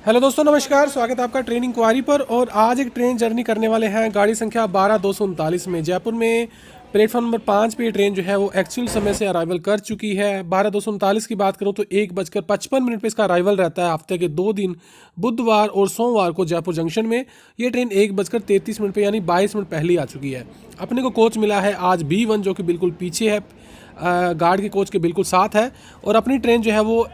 Hello दोस्तों, नमस्कार। स्वागत है आपका ट्रेन इंक्वायरी पर। और आज एक ट्रेन जर्नी करने वाले हैं गाड़ी संख्या 12239 में। जयपुर में प्लेटफॉर्म नंबर 5 पे ये ट्रेन जो है वो एक्चुअल समय से अराइवल कर चुकी है। 12239 की बात करूं तो 1:55 पे इसका अराइवल रहता है। हफ्ते के 2 दिन बुधवार और सोमवार को जयपुर जंक्शन में ये ट्रेन 1:33 पे यानी 22 मिनट पहले आ चुकी है। अपने को कोच मिला है आज B1 जो कि बिल्कुल पीछे है, गार्ड के कोच के बिल्कुल साथ है। और अपनी ट्रेन जो है वो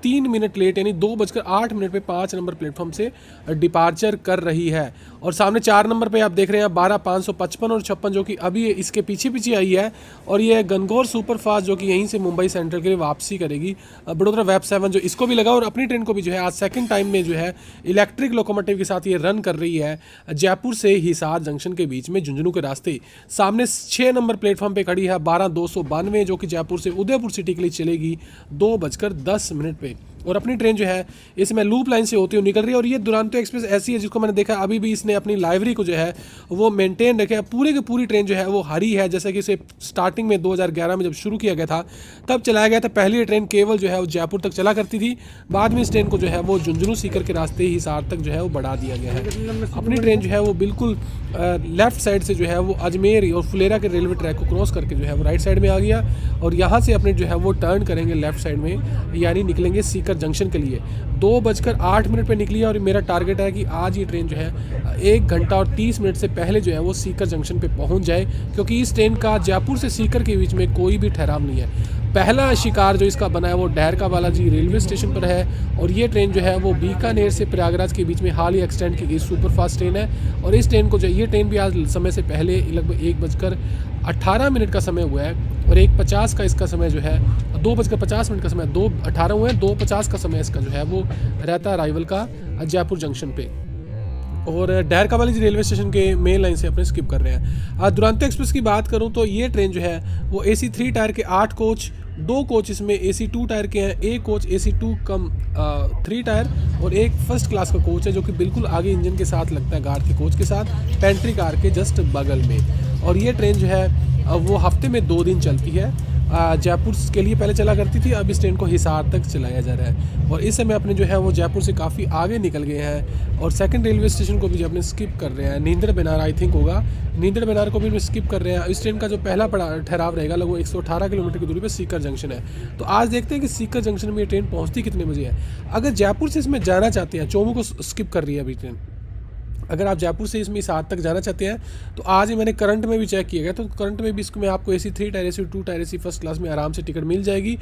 3 मिनट लेट यानी 2:08 पे 5 नंबर प्लेटफॉर्म से डिपार्चर कर रही है। और सामने 4 नंबर पे आप देख रहे हैं 12555 और 56 जो कि अभी इसके पीछे पीछे आई है। और ये गनगौर सुपरफास्ट जो कि यहीं से मुंबई सेंट्रल के लिए वापसी करेगी। बड़ोदरा वेब 7 जो इसको भी लगा और अपनी ट्रेन को भी जो है आज सेकंड टाइम में जो है इलेक्ट्रिक लोकोमोटिव के साथ ये रन कर रही है जयपुर से हिसार जंक्शन के बीच में झुंझुनू के रास्ते। सामने 6 नंबर प्लेटफॉर्म पे खड़ी है 12292 जो कि जयपुर से उदयपुर सिटी के लिए चलेगी 2:10 पे। और अपनी ट्रेन जो है इसमें लूप लाइन से होती हुई निकल रही है। और ये दुरांतो एक्सप्रेस ऐसी है जिसको मैंने देखा अभी भी इसने अपनी लाइवरी को जो है वो मेंटेन रखे है। पूरी की पूरी ट्रेन जो है वो हरी है, जैसे कि इसे स्टार्टिंग में 2011 में जब शुरू किया गया था तब चलाया गया था। पहली ये ट्रेन केवल जो है वो जयपुर तक चला करती थी। बाद में इस ट्रेन को जो है वो झुंझुनू सीकर के रास्ते हिसार तक जो है वो बढ़ा दिया गया है। अपनी ट्रेन जो है वो बिल्कुल लेफ्ट साइड से जो है वो अजमेर और फुलेरा के रेलवे ट्रैक को क्रॉस करके जो है वो राइट साइड में आ गया। और यहाँ से अपने जो है वो टर्न करेंगे लेफ्ट साइड में, यानी निकलेंगे सीकर जंक्शन के लिए। 2:08 पे निकली है और मेरा टारगेट है कि आज ये ट्रेन जो है 1 घंटा और 30 मिनट से पहले जो है वो सीकर जंक्शन पे पहुंच जाए, क्योंकि इस ट्रेन का जयपुर से सीकर के बीच में कोई भी ठहराव नहीं है। पहला शिकार जो इसका बना है वो डहर बालाजी रेलवे स्टेशन पर है। और ये ट्रेन जो है वो बीकानेर से प्रयागराज के बीच में हाल ही एक्सटेंड की गई सुपरफास्ट ट्रेन है। और इस ट्रेन को जो ये ट्रेन भी आज समय से पहले लगभग 1:18 का समय हुआ है और 1:50 का इसका समय जो है 2:50 का समय 2:18 हुए हैं, 2:50 का समय इसका जो है वो रहता है अराइवल का जयपुर जंक्शन पे। और डहर बालाजी रेलवे स्टेशन के मेन लाइन से अपने स्किप कर रहे हैं। दुरांतो एक्सप्रेस की बात करूं तो ये ट्रेन जो है वो AC 3 टायर के 8 कोच, 2 कोच इसमें AC 2 टायर के हैं, एक कोच AC 2 कम 3 टायर और एक फर्स्ट क्लास का कोच है जो कि बिल्कुल आगे इंजन के साथ लगता है, गार्ड के कोच के साथ, पेंट्री कार के जस्ट बगल में। और ये ट्रेन जो है वो हफ्ते में 2 दिन चलती है। जयपुर के लिए पहले चला करती थी, अब इस ट्रेन को हिसार तक चलाया जा रहा है। और इस समय अपने जो है वो जयपुर से काफ़ी आगे निकल गए हैं और सेकंड रेलवे स्टेशन को भी जो अपने स्किप कर रहे हैं। नींदड़ बेनार आई थिंक होगा, नींदड़ बेनार को भी स्किप कर रहे हैं। इस ट्रेन का जो पहला ठहराव रहेगा लगभग 118 किलोमीटर की दूरी पर सीकर जंक्शन है। तो आज देखते हैं कि सीकर जंक्शन में ये ट्रेन पहुँचती कितने बजे है। अगर जयपुर से इसमें जाना चाहते हैं, चोमू को स्किप कर रही है अभी ट्रेन, अगर आप जयपुर से इसमें हिसार तक जाना चाहते हैं तो आज ही मैंने करंट में भी चेक किया गया, तो करंट में भी इसको में आपको AC 3 tyre AC 2 tyre AC first class में आराम से टिकट मिल जाएगी।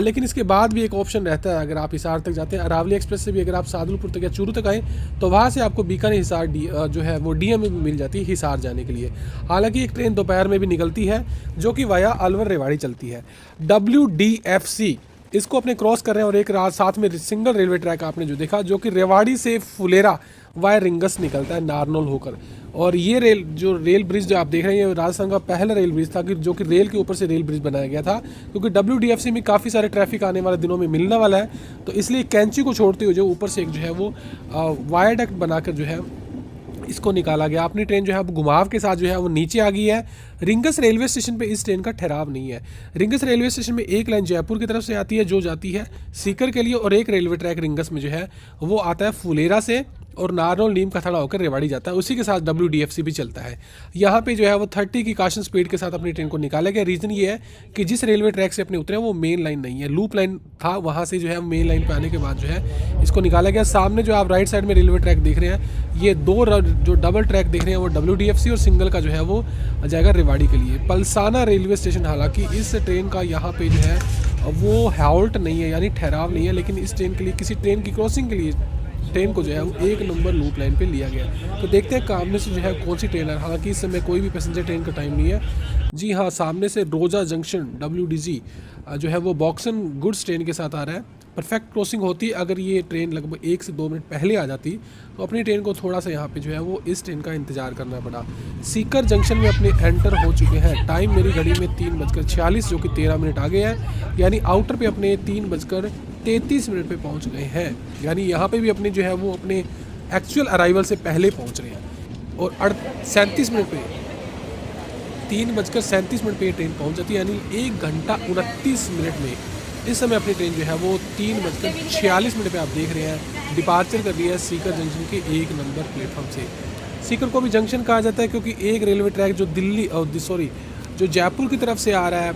लेकिन इसके बाद भी एक ऑप्शन रहता है, अगर आप हिसार तक जाते हैं अरावली एक्सप्रेस से भी अगर आप सादुलपुर तक या चूरू तक आए तो वहाँ से आपको बीकानेर हिसार जो है वो DM में भी मिल जाती है हिसार जाने के लिए। हालाँकि एक ट्रेन दोपहर में भी निकलती है जो कि वाया अलवर रेवाड़ी चलती है। WDFC इसको अपने क्रॉस कर रहे हैं और एक रात साथ में सिंगल रेलवे ट्रैक आपने जो देखा जो कि रेवाड़ी से फुलेरा वाया रिंगस निकलता है नारनौल होकर। और ये रेल ब्रिज जो आप देख रहे हैं राजस्थान का पहला रेल ब्रिज था कि जो कि रेल के ऊपर से रेल ब्रिज बनाया गया था, क्योंकि WDFC में काफ़ी सारे ट्रैफिक आने वाले दिनों में मिलने वाला है। तो इसलिए कैंची को छोड़ते हुए जो ऊपर से एक जो है वो वायाडक्ट बनाकर जो है इसको निकाला गया। अपनी ट्रेन जो है अब घुमाव के साथ जो है वो नीचे आ गई है। रिंगस रेलवे स्टेशन पे इस ट्रेन का ठहराव नहीं है। रिंगस रेलवे स्टेशन में एक लाइन जयपुर की तरफ से आती है जो जाती है सीकर के लिए, और एक रेलवे ट्रैक रिंगस में जो है वो आता है फुलेरा से और नारनौल नीम का थड़ा होकर रेवाड़ी जाता है। उसी के साथ WDFC भी चलता है। यहाँ पे जो है वो 30 की काशन स्पीड के साथ अपनी ट्रेन को निकाला गया। रीज़न ये है कि जिस रेलवे ट्रैक से अपने उतरे वो मेन लाइन नहीं है, लूप लाइन था, वहाँ से जो है मेन लाइन पे आने के बाद जो है इसको निकाला गया। सामने जो आप राइट साइड में रेलवे ट्रैक देख रहे हैं, ये 2 जो डबल ट्रैक देख रहे हैं वो WDFC और सिंगल का जो है वो जाएगा रेवाड़ी के लिए। पलसाना रेलवे स्टेशन, हालांकि इस ट्रेन का यहाँ पे जो है वो हॉल्ट नहीं है यानी ठहराव नहीं है, लेकिन इस ट्रेन के लिए किसी ट्रेन की क्रॉसिंग के लिए ट्रेन को जो है वो 1 नंबर लूप लाइन पे लिया गया। तो देखते हैं सामने से जो है कौन सी ट्रेन है। हालांकि इस समय कोई भी पैसेंजर ट्रेन का टाइम नहीं है। जी हाँ, सामने से रोजा जंक्शन WDG जो है वो बॉक्सन गुड्स ट्रेन के साथ आ रहा है। परफेक्ट क्रॉसिंग होती अगर ये ट्रेन लगभग 1 से 2 मिनट पहले आ जाती तो अपनी ट्रेन को थोड़ा सा यहाँ पे जो है वो इस ट्रेन का इंतज़ार करना पड़ा। सीकर जंक्शन में अपने एंटर हो चुके हैं। टाइम मेरी घड़ी में 3:46 जो कि 13 मिनट आगे है, यानी आउटर पे अपने 3:33 पे पहुँच गए हैं। यानी यहाँ पे भी अपने जो है वो अपने एक्चुअल अराइवल से पहले पहुँच रहे हैं। और 37 मिनट पे 3:37 पे ये ट्रेन पहुँच जाती है, यानी 1 घंटा 29 मिनट में इस समय अपनी ट्रेन जो है वो 3:46 पे आप देख रहे हैं डिपार्चर कर रही है सीकर जंक्शन के 1 नंबर प्लेटफॉर्म से। सीकर को भी जंक्शन कहा जाता है क्योंकि एक रेलवे ट्रैक जो दिल्ली जो जयपुर की तरफ से आ रहा है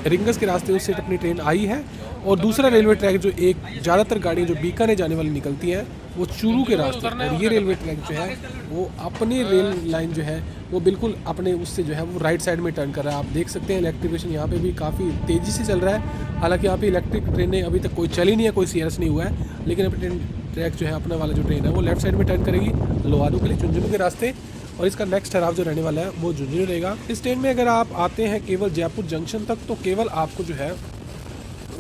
रिंगस के रास्ते, उससे अपनी ट्रेन आई है, और दूसरा रेलवे ट्रैक जो एक ज़्यादातर गाड़ियाँ जो बीकानेर जाने वाली निकलती हैं वो चूरू के रास्ते, और ये रेलवे ट्रैक जो है वो अपनी रेल लाइन जो है वो बिल्कुल अपने उससे जो है वो राइट साइड में टर्न कर रहा है। आप देख सकते हैं इलेक्ट्रिफिकेशन यहाँ पे भी काफ़ी तेज़ी से चल रहा है। हालांकि यहाँ पे इलेक्ट्रिक ट्रेनें अभी तक कोई चली नहीं है, कोई सीरियस नहीं हुआ है, लेकिन अपनी ट्रैक जो है अपना वाला जो ट्रेन है वो लेफ्ट साइड में टर्न करेगी लोहारू के लिए झुंझुनू के रास्ते, और इसका नेक्स्ट ठहराव जो रहने वाला है वो झुंझुनू रहेगा। इस ट्रेन में अगर आप आते हैं केवल जयपुर जंक्शन तक तो केवल आपको जो है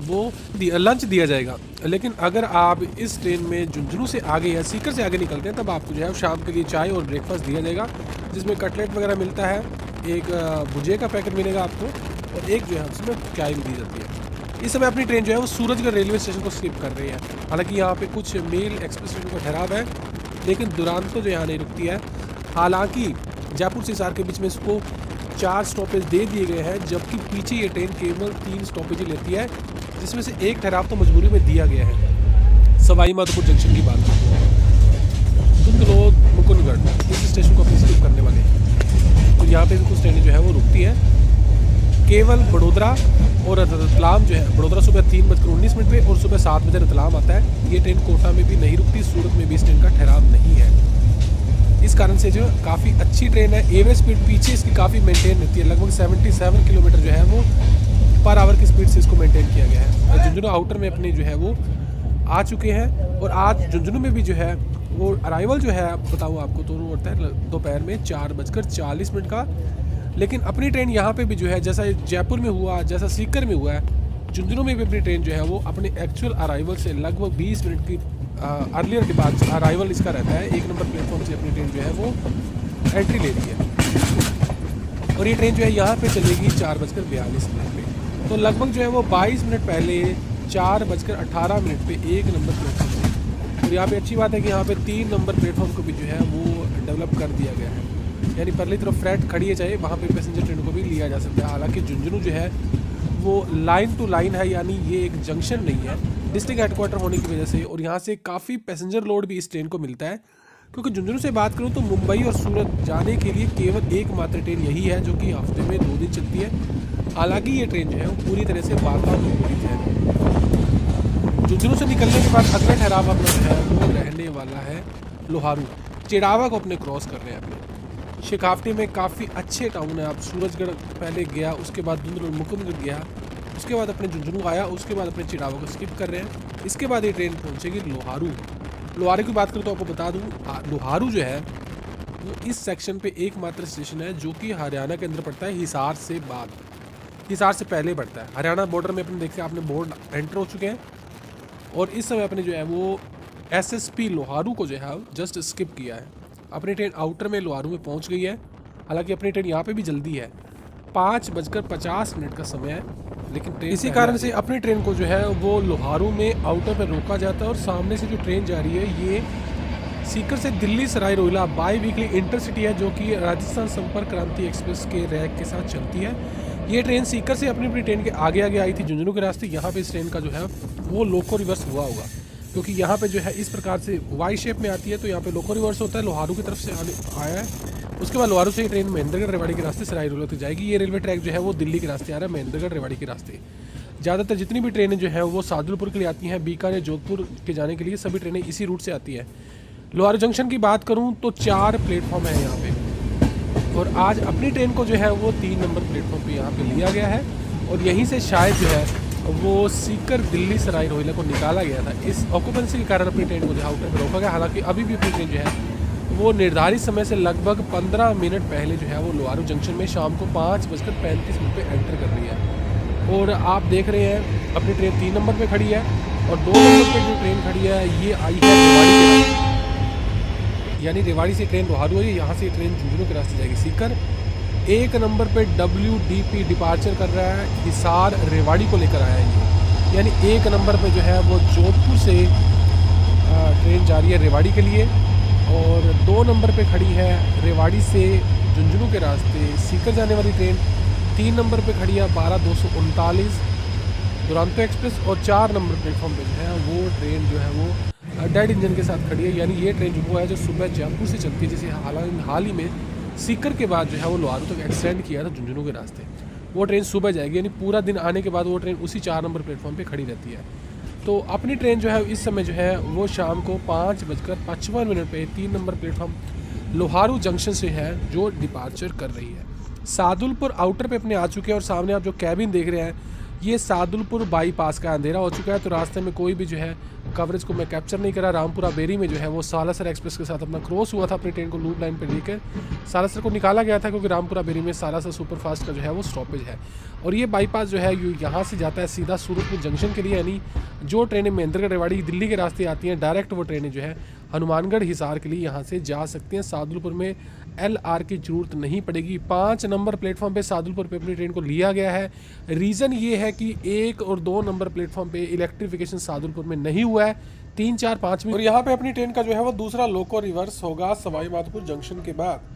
वो लंच दिया जाएगा, लेकिन अगर आप इस ट्रेन में झुंझुनू से आगे या सीकर से आगे निकलते हैं तब आपको जो है शाम के लिए चाय और ब्रेकफास्ट दिया जाएगा, जिसमें कटलेट वगैरह मिलता है, एक भुजिया का पैकेट मिलेगा आपको, और एक जो है उसमें चाय भी दी जाती है। इस समय अपनी ट्रेन जो है वो सूरजगढ़ रेलवे स्टेशन को स्किप कर रही है। हालांकि यहाँ पे कुछ मेल एक्सप्रेस ट्रेन का ठहराव है, लेकिन दुरांतो जो यहाँ नहीं रुकती है। हालांकि जयपुर से हिसार के बीच में इसको 4 स्टॉपेज दे दिए गए हैं, जबकि पीछे ये ट्रेन केवल 3 स्टॉपेज ही लेती है, जिसमें से एक ठहराव तो मजबूरी में दिया गया है। सवाई माधोपुर जंक्शन की बात धुंधलोद मुकुंदगढ़, इस स्टेशन को अपनी स्किप करने वाले हैं, तो यहाँ पे कुछ ट्रेनें जो है वो रुकती हैं। केवल बड़ोदरा और रतलाम जो है, बड़ोदरा सुबह 3:19 पे और सुबह 7 बजे रतलाम आता है। ये ट्रेन कोटा में भी नहीं रुकती, सूरत में भी इस ट्रेन का ठहराव नहीं है। इस कारण से जो काफ़ी अच्छी ट्रेन है। एवरेज स्पीड पीछे इसकी काफ़ी मेंटेन रहती है, लगभग 77 किलोमीटर जो है वो पर आवर की स्पीड से इसको मेंटेन किया गया है। झुंझुनू आउटर में अपने जो है वो आ चुके हैं, और आज झुंझुनू में भी जो है वो अराइवल जो है बताऊँ आपको तो वो होता है दोपहर में 4:40 का, लेकिन अपनी ट्रेन यहाँ पे भी जो है जैसा जयपुर में हुआ, जैसा सीकर में हुआ है, झुंझुनू में भी अपनी ट्रेन जो है वो अपने एक्चुअल अराइवल से लगभग 20 मिनट की अर्लियर डिपार्चर अराइवल इसका रहता है। 1 नंबर प्लेटफॉर्म से अपनी ट्रेन जो है वो एंट्री ले रही है, और ये ट्रेन जो है यहाँ पे चलेगी 4:42 पे, तो लगभग जो है वो 22 मिनट पहले 4:18 पे 1 नंबर प्लेटफॉर्म से। और यहाँ पे अच्छी बात है कि यहाँ पे 3 नंबर प्लेटफॉर्म को भी जो है वो डेवलप कर दिया गया है, यानी परली तरफ फ्रेट खड़ी है चाहे वहाँ पे पैसेंजर ट्रेन को भी लिया जा सकता है। हालांकि झुंझुनू जो है वो लाइन टू लाइन है, यानी ये एक जंक्शन नहीं है डिस्ट्रिक्ट हेडक्वार्टर होने की वजह से, और यहाँ से काफ़ी पैसेंजर लोड भी इस ट्रेन को मिलता है। क्योंकि झुंझुनू से बात करूँ तो मुंबई और सूरत जाने के लिए केवल एकमात्र ट्रेन यही है जो कि हफ्ते में 2 दिन चलती है। हालांकि ये ट्रेन जो है वो पूरी तरह से वातानुकूलित है। झुंझुनू से निकलने के बाद अगला ठहराव अपना जो है वो रहने वाला है लोहारू। चिड़ावा को अपने क्रॉस कर रहे हैं अपने। शेखावटी में काफ़ी अच्छे टाउन है। आप सूरजगढ़ पहले गया, उसके बाद धुंधलोद मुकुंदगढ़ गया, उसके बाद अपने झुंझुनू आया, उसके बाद अपने चिड़ावा को स्किप कर रहे हैं। इसके बाद ये ट्रेन पहुंचेगी लोहारू। लोहारू की बात करूँ तो आपको बता दूँ, लोहारू जो है वो इस सेक्शन पे एकमात्र स्टेशन है जो कि हरियाणा के अंदर पड़ता है, हिसार से बाद, हिसार से पहले पड़ता है। हरियाणा बॉर्डर में अपने देखे आपने बोर्ड एंटर हो चुके हैं, और इस समय अपने जो है वो SSP लोहारू को जो है जस्ट स्किप किया है। अपनी ट्रेन आउटर में लोहारू में पहुंच गई है। हालांकि अपनी ट्रेन यहाँ पे भी जल्दी है, 5:50 का समय है, लेकिन ट्रेन इसी कारण से अपनी ट्रेन को जो है वो लोहारू में आउटर पर रोका जाता है। और सामने से जो ट्रेन जा रही है ये सीकर से Delhi Sarai Rohilla by weekly intercity है, जो कि राजस्थान संपर्क क्रांति एक्सप्रेस के रैक के साथ चलती है। ये ट्रेन सीकर से अपनी ट्रेन के आगे आगे आई थी झुंझुनू के रास्ते। यहाँ पे इस ट्रेन का जो है वो लोको रिवर्स हुआ होगा, क्योंकि यहाँ पे जो है इस प्रकार से वाई शेप में आती है, तो यहाँ पे लोको रिवर्स होता है। लोहारू की तरफ से आया है, उसके बाद लोहारू से ये ट्रेन महेंद्रगढ़ रेवाड़ी के रास्ते सराय रोहिला तक जाएगी। ये रेलवे ट्रैक जो है वो दिल्ली के रास्ते आ रहा है, महेंद्रगढ़ रेवाड़ी के रास्ते। ज़्यादातर जितनी भी ट्रेनें जो है वो सादुलपुर के लिए आती हैं, बीकानेर जोधपुर के जाने के लिए सभी ट्रेनें इसी रूट से आती है। लोहारू जंक्शन की बात करूँ तो 4 प्लेटफॉर्म है यहाँ पे, और आज अपनी ट्रेन को जो है वो 3 नंबर प्लेटफॉर्म पे यहाँ पे लिया गया है, और यहीं से शायद जो है वो सीकर दिल्ली सराय रोहिला को निकाला गया था। इस ऑक्यूपेंसी के कारण अपनी ट्रेन को जो है आउटर में रोका गया। हालांकि अभी भी अपनी ट्रेन जो है वो निर्धारित समय से लगभग 15 मिनट पहले जो है वो लोहारू जंक्शन में शाम को 5:35 पे एंटर कर रही है। और आप देख रहे हैं अपनी ट्रेन 3 नंबर पे खड़ी है, और 2 नंबर पे जो ट्रेन खड़ी है ये आई है रेवाड़ी के रास्ते, यानी रेवाड़ी से ट्रेन लोहारू है, यहाँ से ट्रेन झुंझुनू के रास्ते जाएगी सीकर। 1 नंबर पे WDP डिपार्चर कर रहा है, हिसार रेवाड़ी को लेकर आया है ये, यानी 1 नंबर पे जो है वो जोधपुर से ट्रेन जा रही है रेवाड़ी के लिए, और 2 नंबर पे खड़ी है रेवाड़ी से झुंझुनू के रास्ते सीकर जाने वाली ट्रेन। 3 नंबर पे खड़ी है 12239 दुरांतो एक्सप्रेस, और 4 नंबर प्लेटफॉर्म पे जो है वो ट्रेन जो है वो डेड इंजन के साथ खड़ी है। यानी ये ट्रेन जो वो है जो सुबह जयपुर से चलती है, जिसे हाल ही में सीकर के बाद जो है वो लोहारू तक एक्सटेंड किया था झुंझुनू के रास्ते। वो ट्रेन सुबह जाएगी, यानी पूरा दिन आने के बाद वो ट्रेन उसी 4 नंबर प्लेटफॉर्म पे खड़ी रहती है। तो अपनी ट्रेन जो है इस समय जो है वो शाम को 5:55 पे 3 नंबर प्लेटफॉर्म लोहारू जंक्शन से है जो डिपार्चर कर रही है। सादुलपुर आउटर पे अपने आ चुके हैं और सामने आप जो कैबिन देख रहे हैं ये सादुलपुर बाईपास का अंधेरा हो चुका है, तो रास्ते में कोई भी जो है कवरेज को मैं कैप्चर नहीं करा। रामपुरा बेरी में जो है वो सालासर एक्सप्रेस के साथ अपना क्रॉस हुआ था अपनी ट्रेन को लूप लाइन पर लेकर। सालासर को निकाला गया था क्योंकि रामपुरा बेरी में सालासर सुपरफास्ट का जो है वो स्टॉपेज है और ये बाईपास जो है यहाँ से जाता है सीधा सूरतपुर जंक्शन के लिए। यानी जो ट्रेनें महेंद्रगढ़ रेवाड़ी दिल्ली के रास्ते आती हैं डायरेक्ट वो ट्रेनें जो है हनुमानगढ़ हिसार के लिए यहाँ से जा सकती हैं। सादुलपुर में LR की ज़रूरत नहीं पड़ेगी। 5 नंबर प्लेटफॉर्म पे सादुलपुर पे अपनी ट्रेन को लिया गया है। रीज़न ये है कि 1 और 2 नंबर प्लेटफॉर्म पे इलेक्ट्रिफिकेशन सादुलपुर में नहीं हुआ है। 3, 4, 5 में और यहाँ पे अपनी ट्रेन का जो है वो दूसरा लोको रिवर्स होगा सवाई माधोपुर जंक्शन के बाद।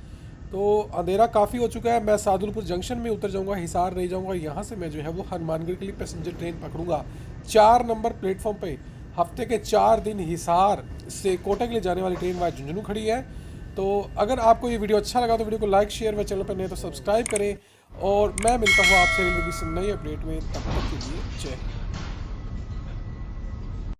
तो अंधेरा काफ़ी हो चुका है। मैं सादुलपुर जंक्शन में उतर जाऊँगा, हिसार नहीं जाऊँगा। यहाँ से मैं जो है वो हनुमानगढ़ के लिए पैसेंजर ट्रेन पकड़ूंगा 4 नंबर प्लेटफॉर्म पे। हफ्ते के 4 दिन हिसार से कोटा के लिए जाने वाली ट्रेन वहाँ झुंझुनू खड़ी है। तो अगर आपको ये वीडियो अच्छा लगा तो वीडियो को लाइक शेयर व चैनल पर नए तो सब्सक्राइब करें और मैं मिलता हूँ आपसे रेलवे की नई अपडेट में। तब तक के लिए जय हिंद।